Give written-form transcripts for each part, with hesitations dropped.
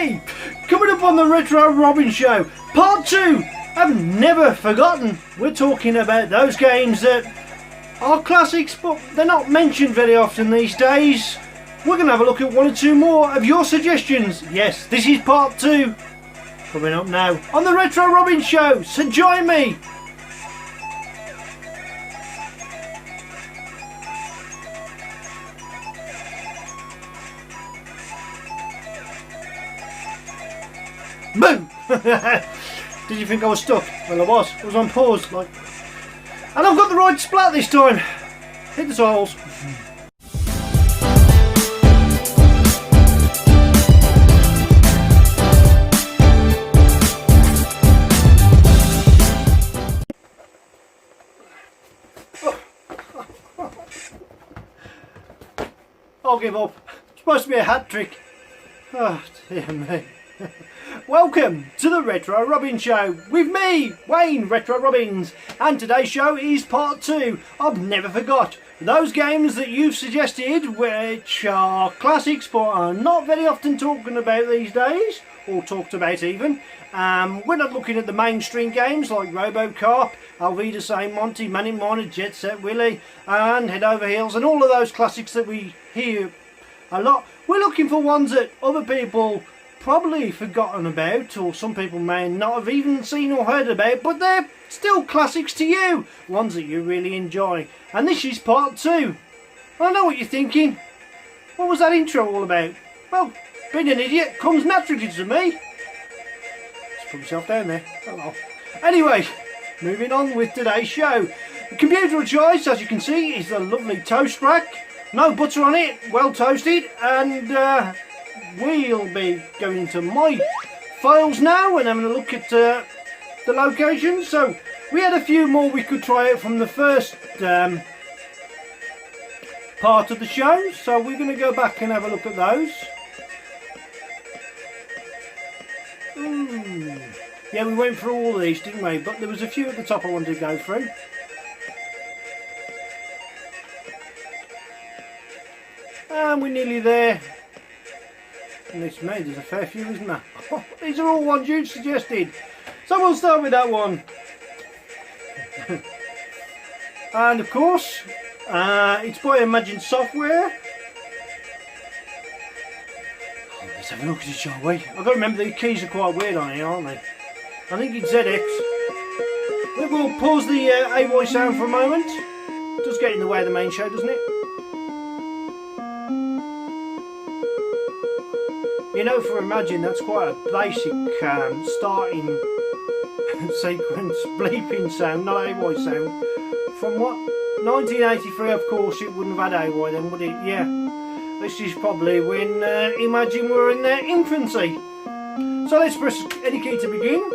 me! Coming up on the Retro Robbins Show, part 2 of Never Forgotten. We're talking about those games that are classics, but they're not mentioned very often these days. We're going to have a look at one or two more of your suggestions. Yes, this is part 2. Coming up now on the Retro Robbins Show, so join me. Boom! Did you think I was stuck? Well, I was. I was on pause, like. And I've got the right splat this time. Hit the tiles. I'll give up. It's supposed to be a hat trick. Oh, dear me. Welcome to the Retro Robbins Show with me, Wayne Retro Robbins, and today's show is part 2 of Never Forgot. Those games that you've suggested, which are classics but are not very often talking about these days, or talked about even. We're not looking at the mainstream games like RoboCop, Alvida St. Monty, Man in Miner, Jet Set Willy, and Head Over Heels, and all of those classics that we hear a lot. We're looking for ones that other people probably forgotten about, or some people may not have even seen or heard about, but they're still classics to you, ones that you really enjoy. And this is part 2. I know what you're thinking. What was that intro all about? Well, being an idiot comes naturally to me. Just put myself down there. Hello. Anyway, moving on with today's show. The computer of choice, as you can see, is the lovely toast rack. No butter on it, well toasted, and we'll be going into my files now and having a look at the locations. So we had a few more we could try out from the first part of the show, so we're going to go back and have a look at those. Yeah, we went through all of these, didn't we? But there was a few at the top I wanted to go through. And we're nearly there. And it's me, there's a fair few, isn't there? Oh, these are all ones you suggested. So we'll start with that one. And of course, it's by Imagine Software. Oh, let's have a look at it, shall we? I've got to remember the keys are quite weird on here, aren't they? I think it's ZX. We'll pause the AY sound for a moment. It does get in the way of the main show, doesn't it? You know, for Imagine, that's quite a basic starting sequence, bleeping sound, not AY sound. From what? 1983, of course, it wouldn't have had AY then, would it? Yeah. This is probably when Imagine were in their infancy. So let's press any key to begin.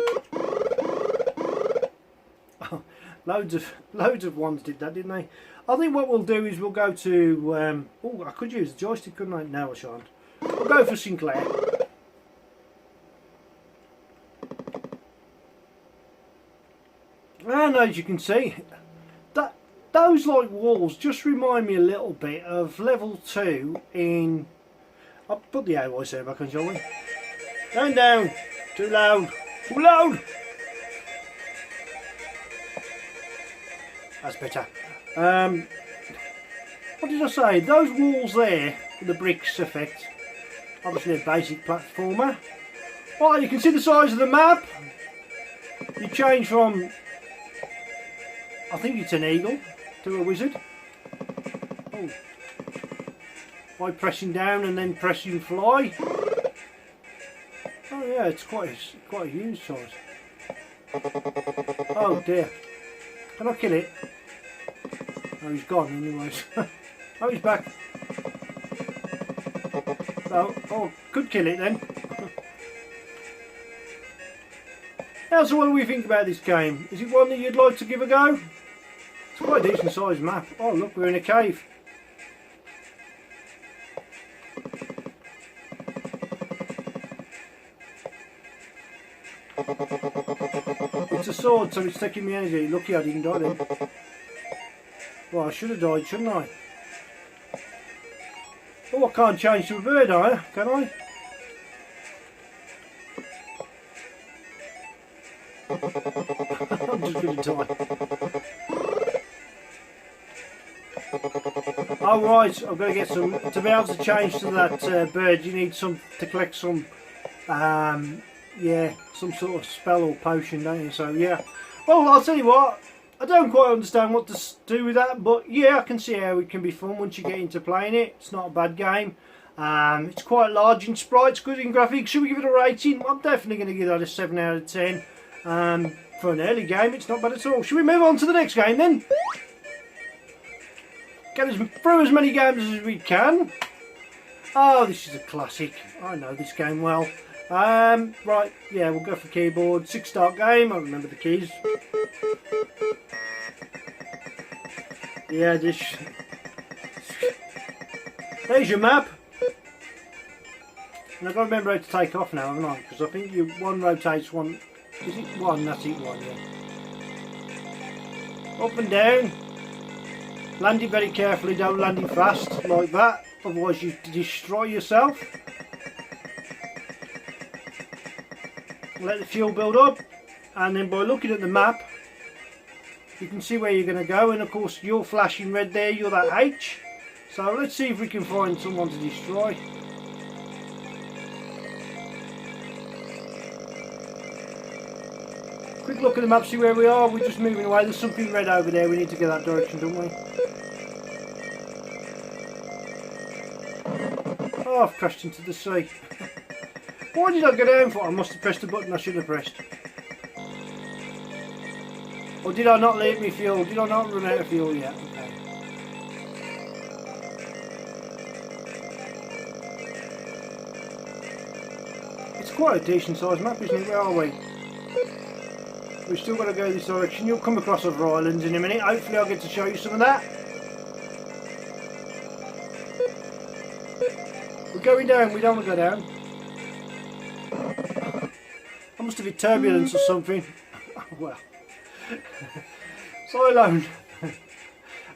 Oh, loads of ones did that, didn't they? I think what we'll do is we'll go to... oh, I could use the joystick, couldn't I? No, I shan't. We'll go for Sinclair. And as you can see, those like walls just remind me a little bit of level 2 in... I'll put the AY sound back on, shall we? Down, too loud, too loud. That's better. What did I say? Those walls there, the bricks effect. Obviously a basic platformer. Right, you can see the size of the map. You change from, I think it's an eagle, to a wizard. Oh. By pressing down and then pressing fly. Oh yeah, it's quite a huge size. Oh dear. Can I kill it? Oh, he's gone anyways. Oh, he's back. Oh, could kill it then. Now, so what do we think about this game? Is it one that you'd like to give a go? It's quite a decent sized map. Oh look, we're in a cave. It's a sword, so it's taking me energy. Lucky I didn't die then. Well, I should have died, shouldn't I? Oh, I can't change to a bird, can I? bloody time. Oh right, I've got to get some, to be able to change to that bird you need some, to collect some, yeah, some sort of spell or potion, don't you? So yeah, well I'll tell you what, I don't quite understand what to do with that, but yeah, I can see how it can be fun once you get into playing it. It's not a bad game. It's quite large in sprites, good in graphics. Should we give it a rating? I'm definitely going to give that a 7 out of 10. For an early game, it's not bad at all. Should we move on to the next game then? Get through as many games as we can. Oh, this is a classic. I know this game well. Right, yeah, we'll go for keyboard. 6-start game. I remember the keys. Yeah, this. There's your map. And I've got to remember how to take off now, haven't I? Because I think one rotates one. Is it one? That's it, one, yeah. Up and down. Land it very carefully, don't land it fast like that. Otherwise you destroy yourself. Let the fuel build up. And then by looking at the map, you can see where you're going to go. And of course you're flashing red there, you're that H. So let's see if we can find someone to destroy. Quick look at the map, see where we are. We're just moving away. There's something red over there. We need to go that direction, don't we? Oh, I've crashed into the sea. Why did I go down for? I must have pressed the button I should have pressed. Or did I not leave me fuel? Did I not run out of fuel yet? Okay. It's quite a decent sized map, isn't it? Where are we? We've still got to go this direction. You'll come across other islands in a minute. Hopefully I'll get to show you some of that. We're going down. We don't want to go down. I must have hit turbulence or something. Well. So alone.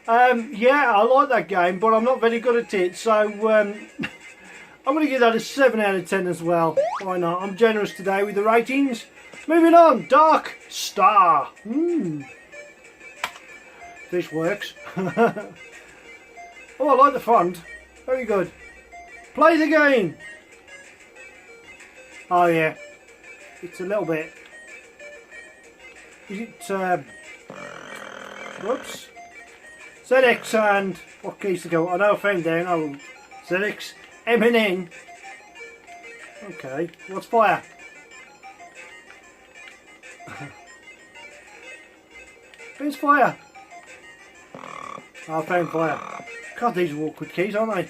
Yeah, I like that game, but I'm not very good at it. So I'm going to give that a 7 out of 10 as well. Why not? I'm generous today with the ratings. Moving on, Dark Star. This works. Oh, I like the font. Very good. Play the game. Oh yeah, it's a little bit. Is it? Whoops. ZX and what keys to go? I know I found down. Oh, ZX, M and N. Okay, what's fire? Where's fire? Oh, I found fire. God, these are awkward keys, aren't they?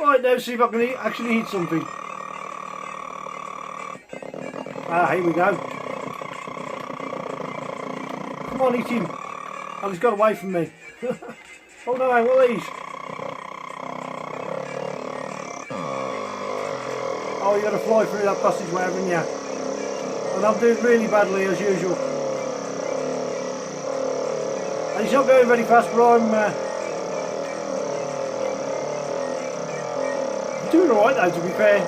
Right, now see if I can actually hit something. Ah, here we go. Come on, hit him. Oh, he's got away from me. Oh no, what are these? Oh, you got to fly through that passageway, haven't you? And I'm doing really badly as usual. And he's not going very fast, but I'm doing alright though, to be fair.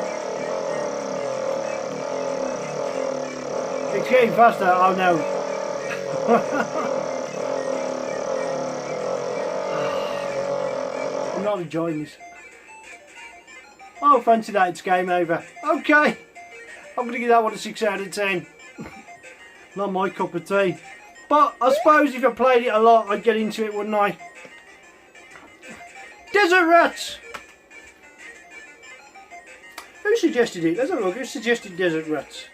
It's getting faster, oh no. I'm not enjoying this. Oh, fancy that, it's game over. Okay, I'm going to give that one a 6 out of 10. Not my cup of tea. But I suppose if I played it a lot, I'd get into it, wouldn't I? Desert Rats! Who suggested it? Let's have a look. Who suggested Desert Rats?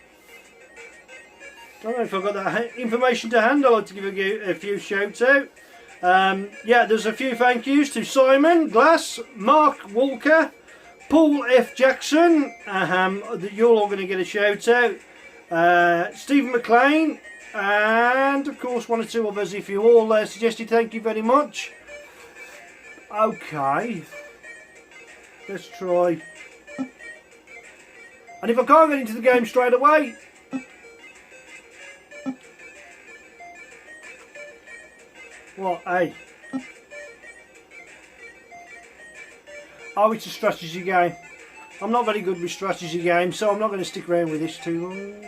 I don't know if I've got that information to hand. I'd like to give a few shouts out. Yeah, there's a few thank yous to Simon Glass, Mark Walker, Paul F. Jackson. You're all going to get a shout out. Stephen McLean. And of course 1 or 2 others if you all suggested. Thank you very much. Okay, let's try. And if I can't get into the game straight away, what, hey? Oh, it's a strategy game. I'm not very good with strategy games, so I'm not going to stick around with this too long.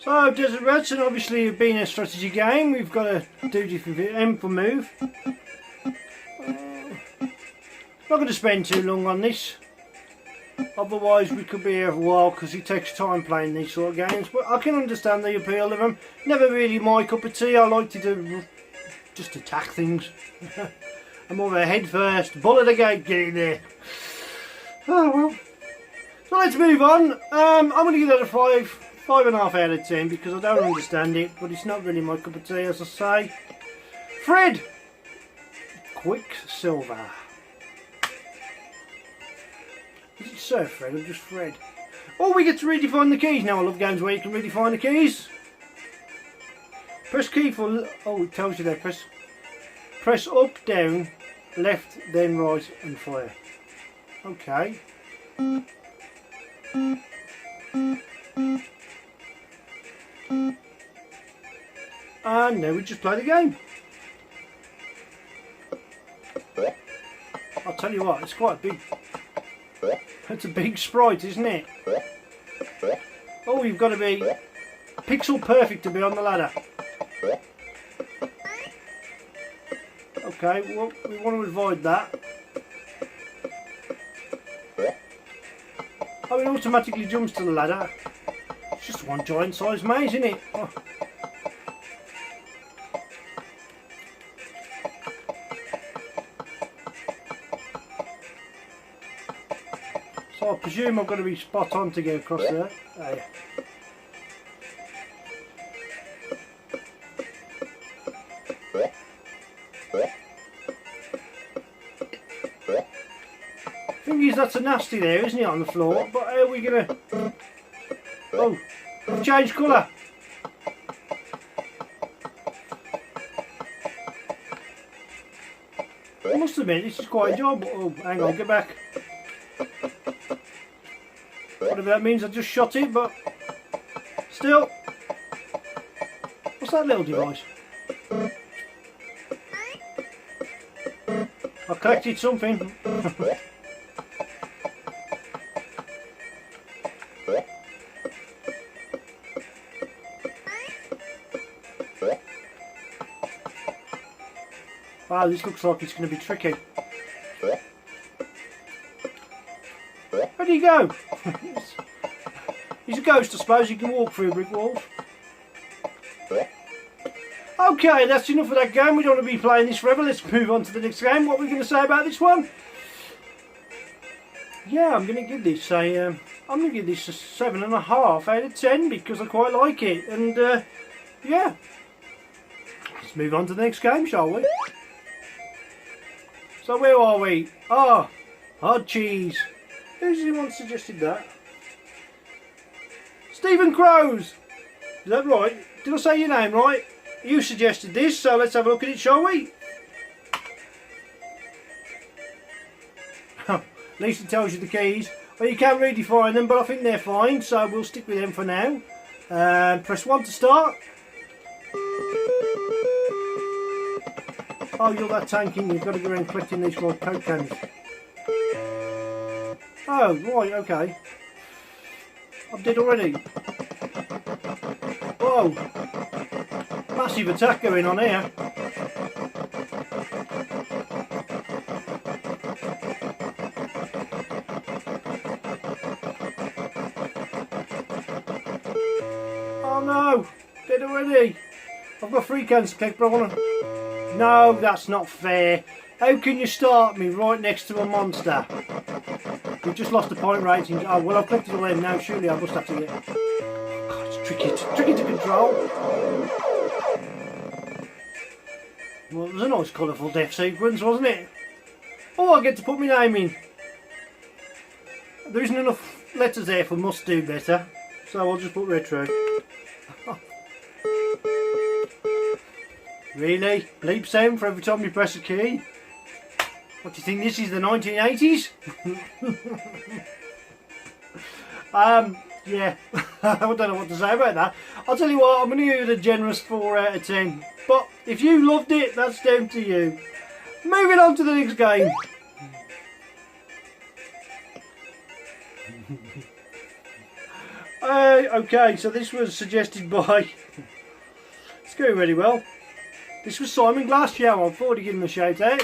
So, Desert Rats, and obviously being a strategy game, we've got to do different things. M for move. Not going to spend too long on this. Otherwise we could be here for a while because it takes time playing these sort of games. But I can understand the appeal of them. Never really my cup of tea. I like to do just attack things. I'm more of a head first, bullet again, get in there. Oh well. So let's move on. I'm going to give that a 5.5 out of 10 because I don't understand it, but it's not really my cup of tea, as I say. Fred! Quicksilver. Is it Sir Fred or just Fred? Oh, we get to redefine the keys. Now I love games where you can redefine the keys. Press key for... Oh, it tells you there. Press up, down, left, then right and fire. Okay. And now we just play the game. I'll tell you what, it's quite big. It's a big sprite, isn't it? Oh, you've got to be pixel perfect to be on the ladder. Okay, well, we want to avoid that. Oh, it automatically jumps to the ladder. It's just one giant size maze, isn't it? Oh. So I presume I've got to be spot on to get across there. Oh, yeah. Thing is, that's a nasty there, isn't it, on the floor? But how are we going to... Oh, I've changed colour. I must admit, this is quite a job. Oh, hang on, get back. Whatever that means, I just shot it, but still. What's that little device? I collected something. Wow, this looks like it's going to be tricky. Where do you go? He's a ghost, I suppose. He can walk through brick walls. Okay, that's enough of that game. We don't want to be playing this forever. Let's move on to the next game. What are we going to say about this one? Yeah, I'm going to give this a 7.5 out of 10 because I quite like it. And yeah, let's move on to the next game, shall we? So where are we? Ah, hard cheese. Who's the one suggested that? Stephen Crows. Is that right? Did I say your name right? You suggested this, so let's have a look at it, shall we? At least it tells you the keys. Well, you can redefine them, but I think they're fine, so we'll stick with them for now. Press 1 to start. Oh, you're that tanking, you've got to go around collecting these like Coke cans. Oh, right, okay. I did already. Whoa. Massive attack going on here. Oh no, dead already. I've got 3 cans to collect, but I want to... No, that's not fair. How can you start me right next to a monster? We've just lost the point rating. Oh, well, I've collected all them now. Surely I must have to get... Oh, God, it's tricky. It's tricky to control. Well, it was a nice colourful death sequence, wasn't it? Oh, I get to put my name in. There isn't enough letters there for must do better. So I'll just put retro. Really? Bleep sound for every time you press a key? What do you think, this is the 1980s? Yeah, I don't know what to say about that. I'll tell you what, I'm going to give it a generous 4 out of 10. But if you loved it, that's down to you. Moving on to the next game. Okay, so this was suggested by... It's going really well. This was Simon Glasshow. I've already given him a shout out.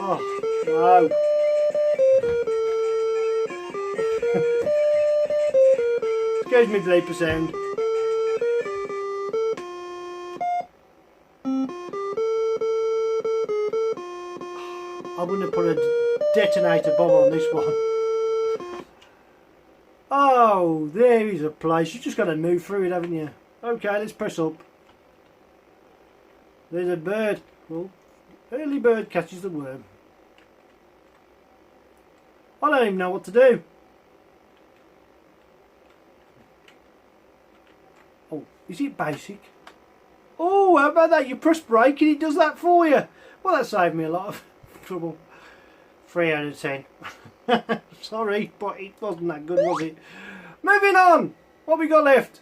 Oh, no. Excuse me, bleeper sound. I wouldn't have put a detonator bomb on this one. Oh, there is a place. You just got to move through it, haven't you? Okay, let's press up. There's a bird. Well, early bird catches the worm. I don't even know what to do. Oh, is it basic? Oh, how about that? You press brake and it does that for you. Well, that saved me a lot of trouble. 3 out of 10. Sorry, but it wasn't that good, was it? Moving on. What we got left?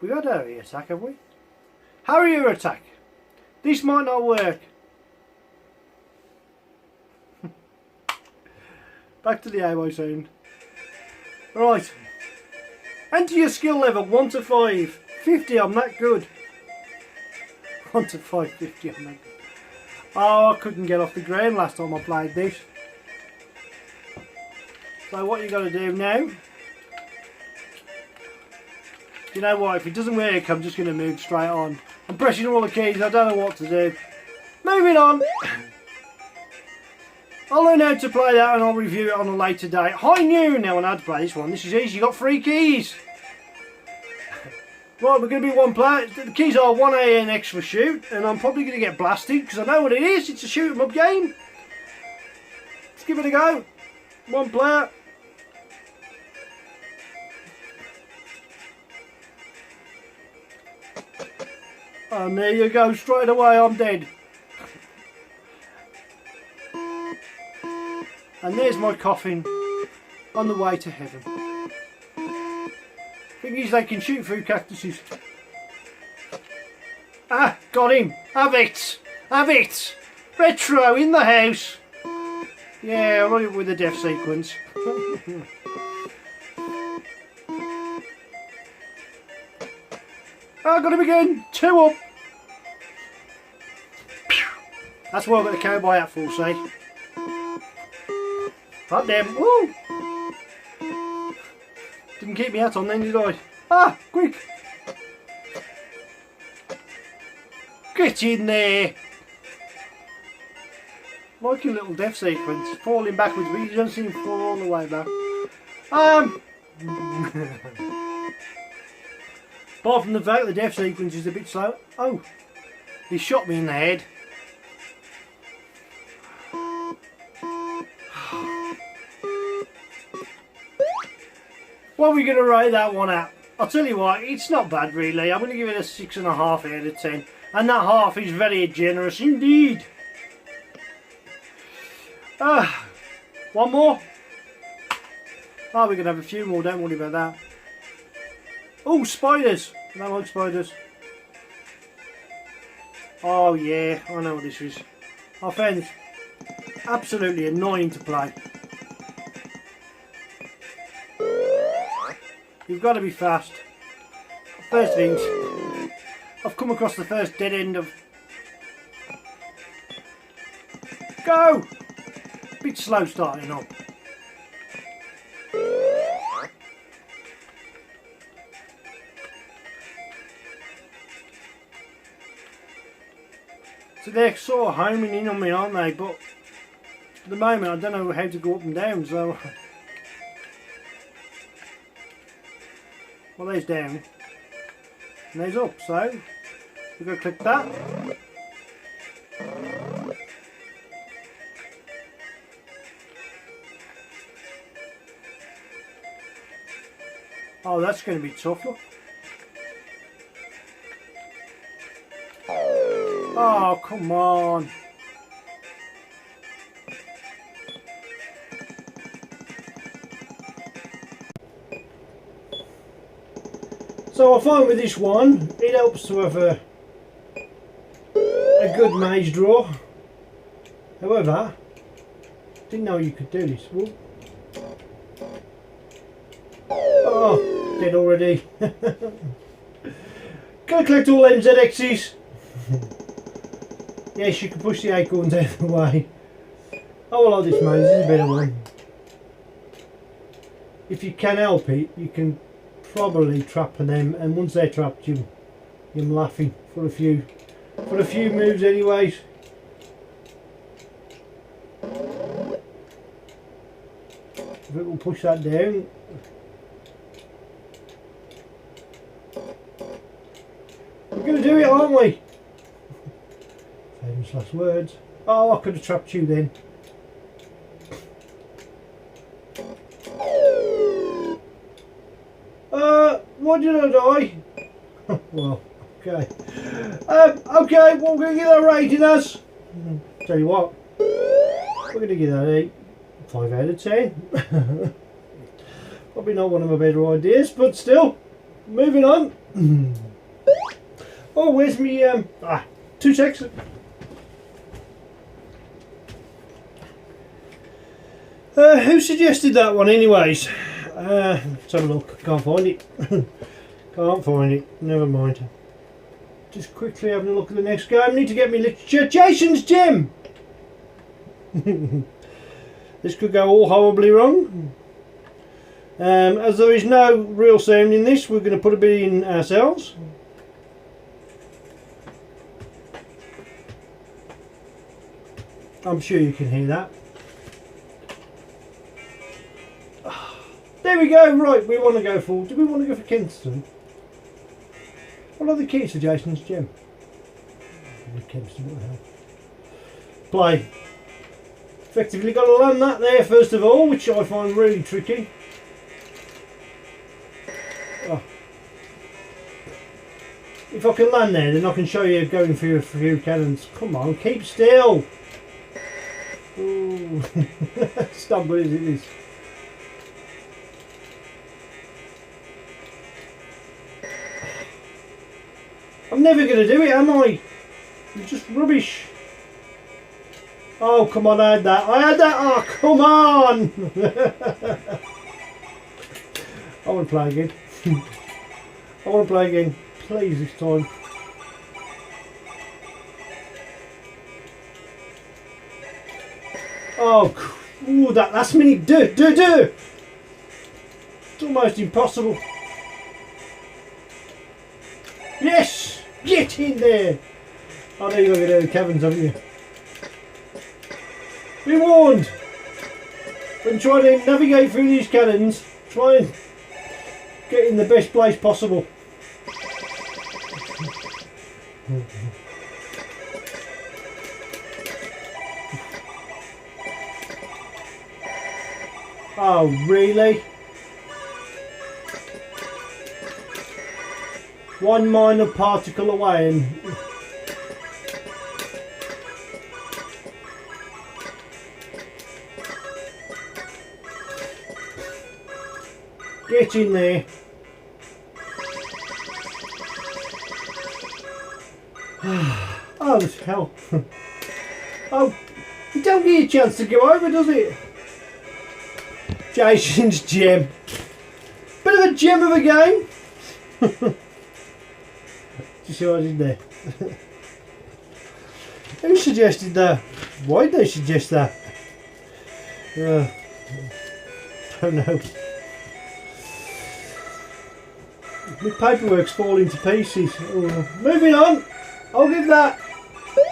We got area attack, have we? Harrier attack. This might not work. Back to the AY sound. Right. Enter your skill level 1 to 5. 50, I'm that good. 1 to 5, 50, I'm that good. Oh, I couldn't get off the ground last time I played this. So what you got to do now? You know what, if it doesn't work, I'm just going to move straight on. I'm pressing all the keys, I don't know what to do. Moving on. I'll learn how to play that and I'll review it on a later date. High noon now on how to play this one. This is easy, you got 3 keys. Right, we're going to be 1 player. The keys are 1A and X for shoot, and I'm probably going to get blasted because I know what it is. It's a shoot 'em up game. Let's give it a go. 1 player. And there you go, straight away I'm dead. And there's my coffin on the way to heaven. Thing is, they can shoot through cactuses. Ah, got him. Have it. Have it. Retro in the house. Yeah, right with the death sequence. I got him again. 2 up. That's why I got the cowboy hat for, see. Hot damn. Woo! Didn't keep me hat on then, did I? Ah, quick! Get in there! Like a little death sequence, falling backwards, but you don't see him fall all the way back. Apart from the fact the death sequence is a bit slow. Oh, he shot me in the head. What are we going to rate that one at? I'll tell you what, it's not bad really. I'm going to give it a 6.5 out of 10. And that half is very generous indeed. One more? Oh, we're going to have a few more, don't worry about that. Oh, spiders. I don't like spiders. Oh yeah, I know what this is. I found this absolutely annoying to play. You've got to be fast. First things, I've come across the first dead end of... Go! Bit slow starting up. So they're sort of homing in on me, aren't they? But at the moment I don't know how to go up and down, so... Well, there's down, and there's up, so we're going to click that. Oh, that's going to be tough, look. Oh, come on. So I find with this one, it helps to have a good maze draw. However, didn't know you could do this. Well, Oh, dead already. Gotta collect all them ZXs. Yes, you can push the acorns out of the way. Oh, I like this maze, this is a better one. If you can help it, you can probably trap them, and once they're trapped, you're laughing for a few moves, anyways. If it will push that down. We're going to do it, aren't we? Famous last words. Oh, I could have trapped you then. Why did I die? Well, okay. Okay, well, we're going to get that rating as. Tell you what, we're going to give that a 5 out of 10. Probably not one of my better ideas, but still, moving on. Oh, where's me? 2 secs. Who suggested that one, anyways? Let's have a look. Can't find it. Can't find it. Never mind. Just quickly having a look at the next game. Need to get me literature. Jason's gem. This could go all horribly wrong. As there is no real sound in this, we're going to put a bit in ourselves. I'm sure you can hear that. There we go. Right, we want to go for. Do we want to go for Kenston? What are the keys to Jason's gem? Kenston, what the hell? Play. Effectively got to land that there first of all, which I find really tricky. Oh. If I can land there, then I can show you going through a few cannons. Come on, keep still. Ooh. Stumble is it is. I'm never going to do it, am I? It's just rubbish. Oh, come on, I had that. I had that. Oh, come on. I want to play again. I want to play again. Please, this time. Oh, ooh, that last minute. Do. It's almost impossible. Yes! Get in there! I know you're going to go to the caverns, haven't you? Be warned! When trying to navigate through these cannons, try and get in the best place possible. Oh, really? One minor particle away and get in there. Oh hell. Oh, you don't get a chance to go over, does it? Jason's gem. Bit of a gem of a game. Do you see what I did there? Who suggested that? Why did they suggest that? Don't know. My paperwork's falling to pieces. Oh. Moving on. I'll give that.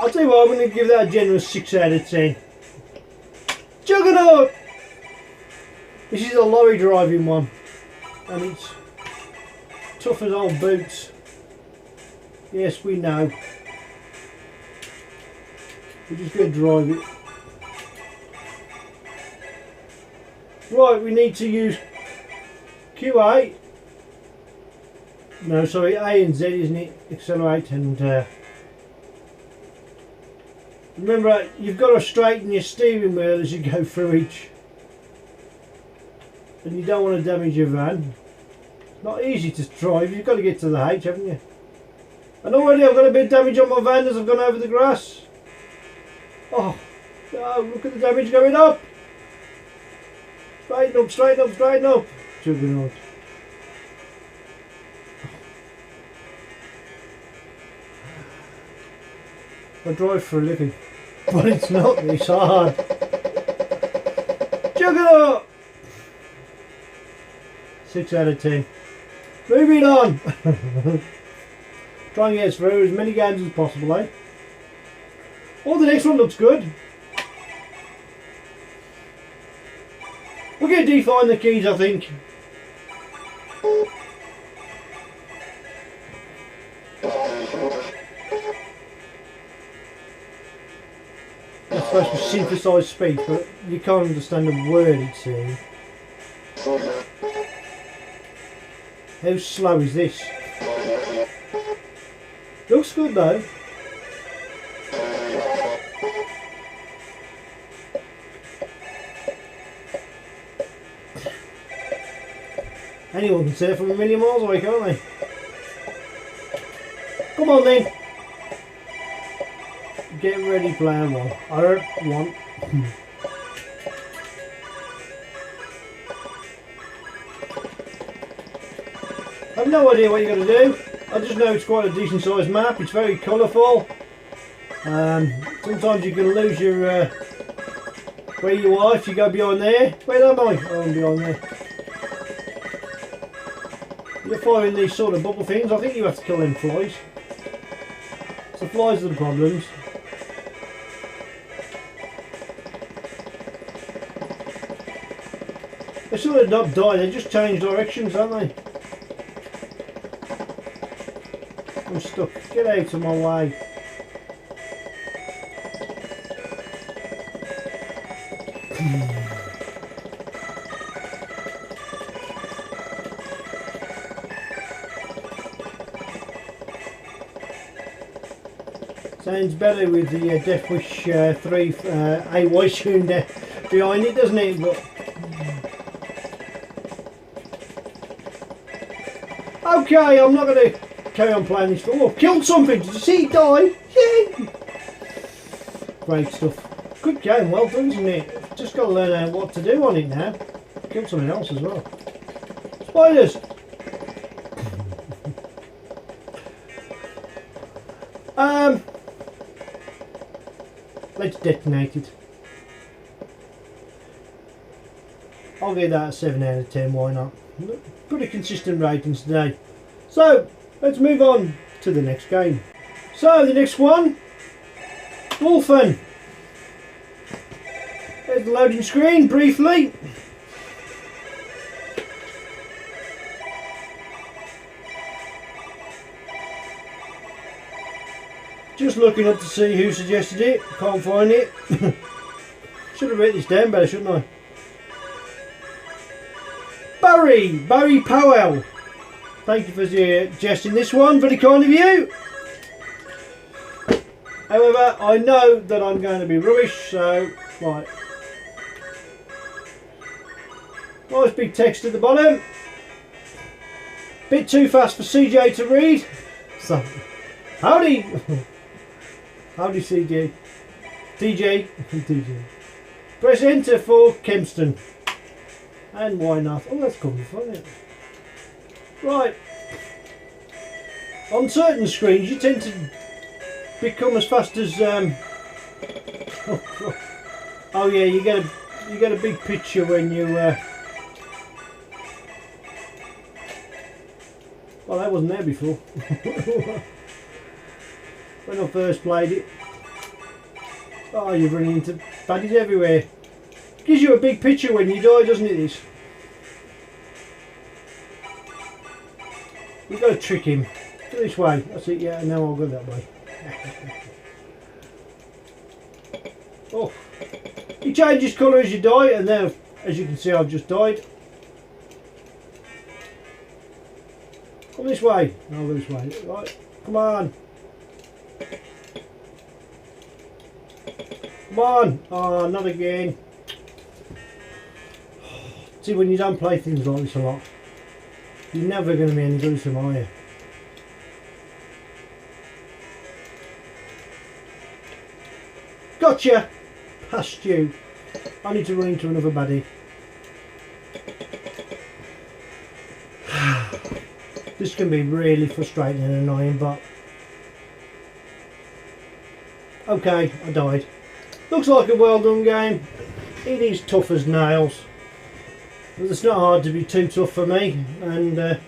I'll tell you what, I'm going to give that a generous 6 out of 10. Juggernaut! This is a lorry driving one. And it's tough as old boots. Yes, we know. We're just going to drive it. Right, we need to use QA. No, sorry, A and Z, isn't it? Accelerate and... remember, you've got to straighten your steering wheel as you go through each. And you don't want to damage your van. It's not easy to drive, you've got to get to the H, haven't you? And already I've got a bit of damage on my van as I've gone over the grass. Oh, look at the damage going up. Straighten up, straighten up, straighten up. Juggernaut. I drive for a living, but it's not this hard. Juggernaut! 6 out of 10. Moving on. Try and get through as many games as possible, eh? Oh, the next one looks good. We're going to define the keys, I think. It's supposed to synthesise speech, but you can't understand a word it's saying. How slow is this? Looks good though. Anyone can see it from a million miles away, can't they? Come on then. Get ready, player one. I heard one. I have no idea what you're going to do. I just know it's quite a decent sized map. It's very colourful. Sometimes you can lose your where you are if you go behind there. Where am I? Oh, I'm behind there. You're firing these sort of bubble things. I think you have to kill them flies. It's the flies are the problems. They sort of not die, they just change directions, don't they? I'm stuck. Get out of my way. Sounds better with the Death Wish 3 AY tune behind it, doesn't it? But okay, I'm not going to carry on playing this. Oh, I've killed something. Did you see it die? Yay! Great stuff. Good game, well done, isn't it? Just got to learn out what to do on it now. Killed something else as well. Spiders! Let's detonate it. I'll give that a 7 out of 10, why not? Pretty consistent ratings today. So, let's move on to the next game. So, the next one, Wolfen. There's the loading screen, briefly. Just looking up to see who suggested it, can't find it. Should have written this down better, shouldn't I? Barry Powell. Thank you for suggesting this one, very kind of you. However, I know that I'm going to be rubbish, so, right. Nice big text at the bottom. Bit too fast for CJ to read. So, howdy. Howdy CJ. TJ. TJ. Press enter for Kempston. And why not? Oh, that's cool fun, isn't it? Right. On certain screens you tend to become as fast as oh yeah, you get a big picture when you well, that wasn't there before. When I first played it. Oh, you're running into baddies everywhere. Gives you a big picture when you die, doesn't it, this? We've got to trick him. Go this way. That's it, yeah, now I'll go that way. Oh. He changes colour as you die, and now, as you can see, I've just died. Come this way. I'll go this way. Right, come on. Come on. Oh, not again. See, when you don't play things like this a lot, you're never going to be any good at them, are you? Gotcha! Past you. I need to run into another baddie. This can be really frustrating and annoying, but Okay, I died. Looks like a well done game. It is tough as nails. But it's not hard to be too tough for me. And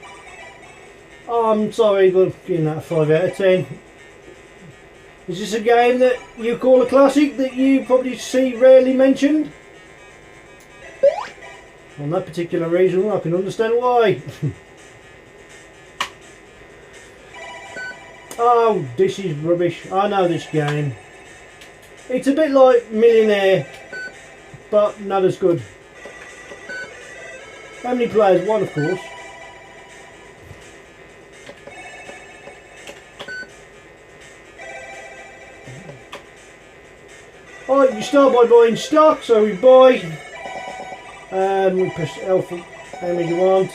I'm sorry, but giving that a 5 out of 10. Is this a game that you call a classic that you probably see rarely mentioned? On that particular reason, I can understand why. Oh, this is rubbish. I know this game. It's a bit like Millionaire, but not as good. How many players? One, of course. Alright, you start by buying stock, so we buy. We press L for how many you want.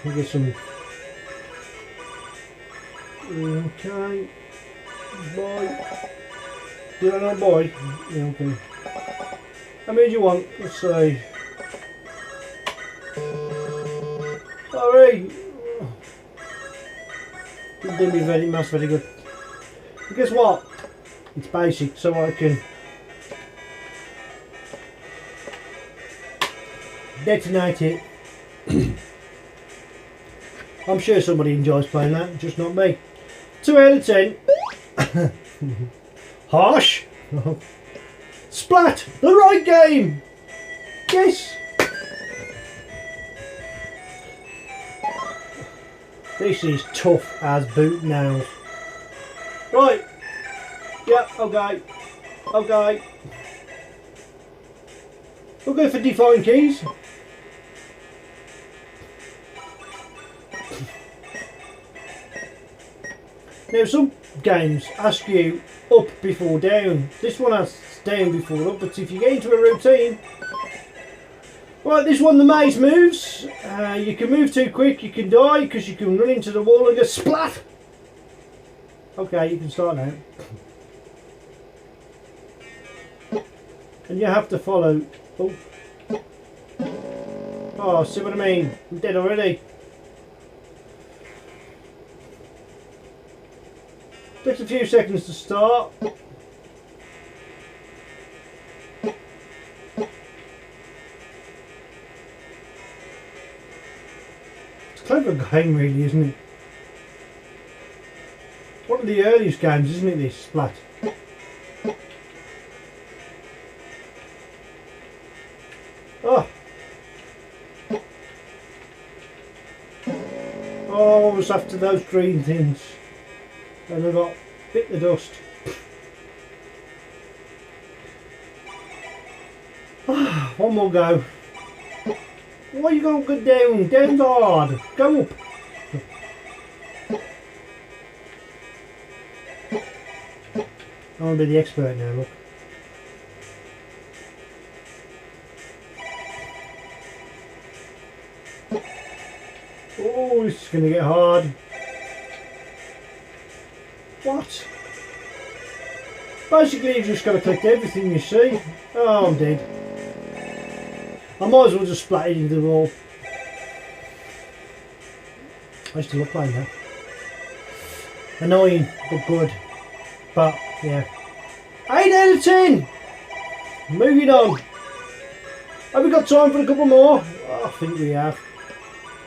We get some. Okay. Buy. Did I not buy? Yeah, okay. How many do you want? Let's say. Sorry. Didn't do me very much very good. But guess what? It's basic, so I can detonate it. I'm sure somebody enjoys playing that, just not me. 2 out of 10. Harsh. Splat, the right game. Yes. This is tough as boot nails. Right. Yeah, okay. Okay. We'll go for define keys. Now some games ask you up before down. This one asks down before up, but if you get into a routine. Right, this one, the maze moves. You can move too quick, you can die because you can run into the wall and go splat. Okay, you can start now. And you have to follow. Oh, oh, see what I mean? I'm dead already. Takes a few seconds to start. It's a clever game, really, isn't it? One of the earliest games, isn't it, this Splat? Oh! Oh, I was after those green things. And I got bit the dust. One more go. Why you going to go down? Down's hard. Go up. I want to be the expert now, look. Oh, this is going to get hard. What? Basically, you've just got to collect everything you see. Oh, I'm dead. I might as well just splat it into the wall. I used to love playing that. Annoying, but good. But, yeah. 8 out of 10! Moving on. Have we got time for a couple more? Oh, I think we have.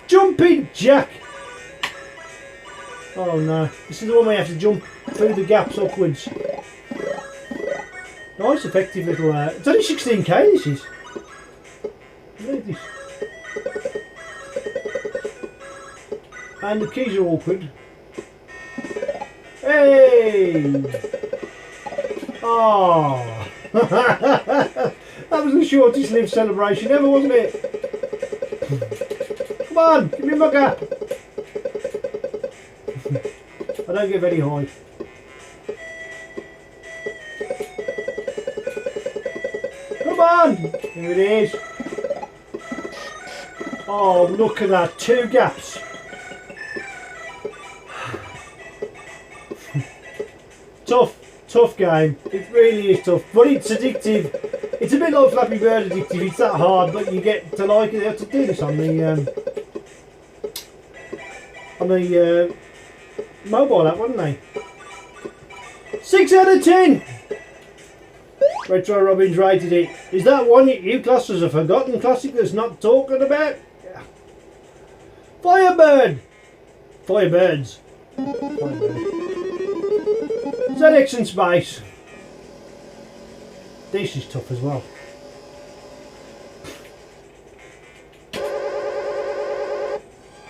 Jumping Jack! Oh no, this is the one where you have to jump through the gaps upwards. Nice, effective little. It's only 16k. This is. Look at this. And the keys are awkward. Hey! Oh! That was the shortest lived celebration ever, wasn't it? Come on, give me my gap. I don't get very high. Come on! Here it is. Oh, look at that. 2 gaps. Tough game. It really is tough. But it's addictive. It's a bit like Flappy Bird addictive. It's that hard, but you get to like it. They have to do this on the mobile app, wouldn't they? 6 out of 10. Retro Robbins rated it. Is that one you class as a forgotten classic that's not talking about? Yeah. Firebird. Firebirds. ZX in space. This is tough as well.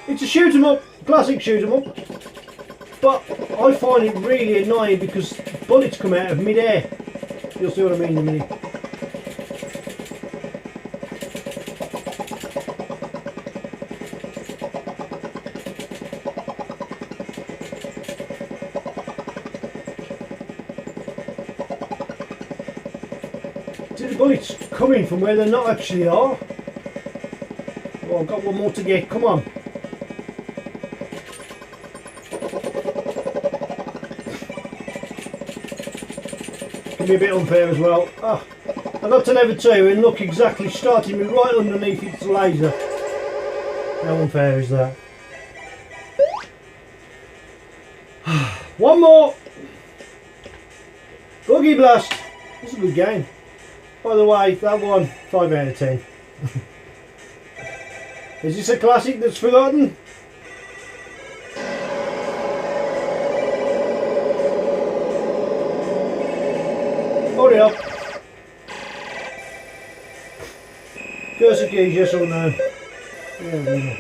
It's a shoot 'em up, classic shoot 'em up, but I find it really annoying because bullets come out of mid-air. You'll see what I mean in a minute. See the bullets coming from where they're not actually are. Oh, I've got one more to get, come on. Can be a bit unfair as well. Oh, I got to level 2 and look, exactly starting me right underneath its laser. How unfair is that? One more. Boogie Blast. This is a good game. By the way, that one, 5 out of 10. Is this a classic that's forgotten? Hurry up. Cursor keys, yes or no? Yeah,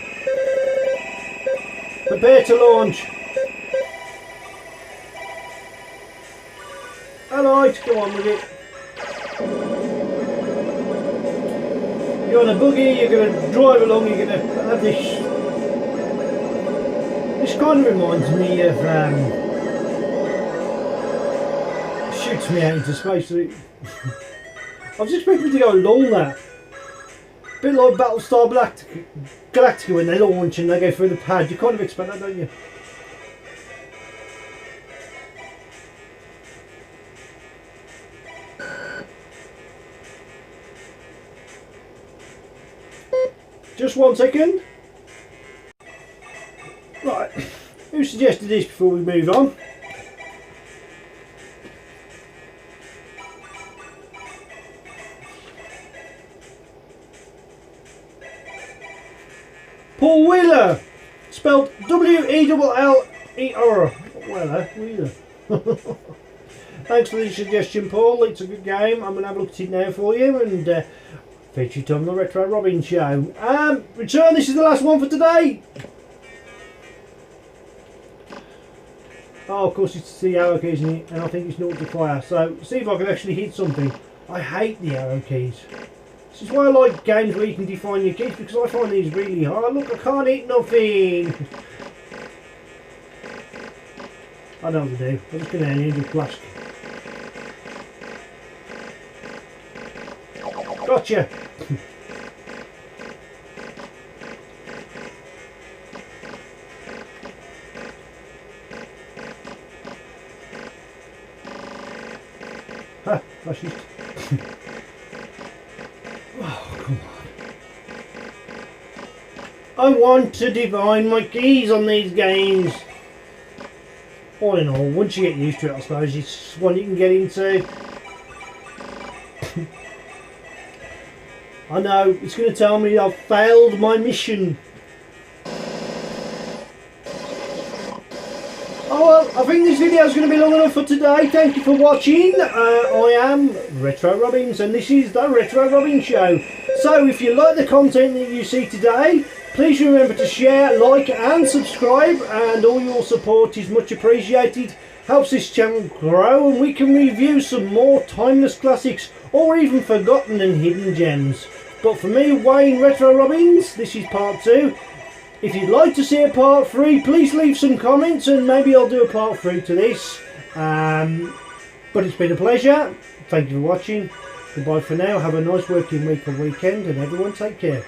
prepare to launch. Alright, go on with it. You're on a buggy, you're going to drive along, you're going to have this. This kind of reminds me of shoots me out into space. I was expecting to go along that. A bit like Battlestar Galactica when they launch and they go through the pad. You kind of expect that, don't you? Just 1 second. Right, who suggested this before we move on? Paul Wheeler, spelled W-E-L-L-E-R. Wheeler. Thanks for the suggestion, Paul. It's a good game. I'm going to have a look at it now for you and featured on the Retro Robbins show. Return, this is the last one for today. Oh, of course it's the arrow keys, isn't it? And I think it's naught to fire. So, see if I can actually hit something. I hate the arrow keys. This is why I like games where you can define your keys, because I find these really hard. Look, I can't hit nothing. I know what to do. I'm just going to end and just blast. Gotcha. Ha, fascist. Oh, come on. I want to divine my keys on these games. All in all, once you get used to it, I suppose it's one you can get into. I know, it's going to tell me I've failed my mission. Oh well, I think this video is going to be long enough for today. Thank you for watching. I am Retro Robbins and this is the Retro Robbins Show. So if you like the content that you see today, please remember to share, like and subscribe, and all your support is much appreciated. Helps this channel grow and we can review some more timeless classics or even forgotten and hidden gems. But for me, Wayne Retro Robbins, this is part 2. If you'd like to see a part 3, please leave some comments and maybe I'll do a part 3 to this. But it's been a pleasure. Thank you for watching. Goodbye for now. Have a nice working week or weekend and everyone take care.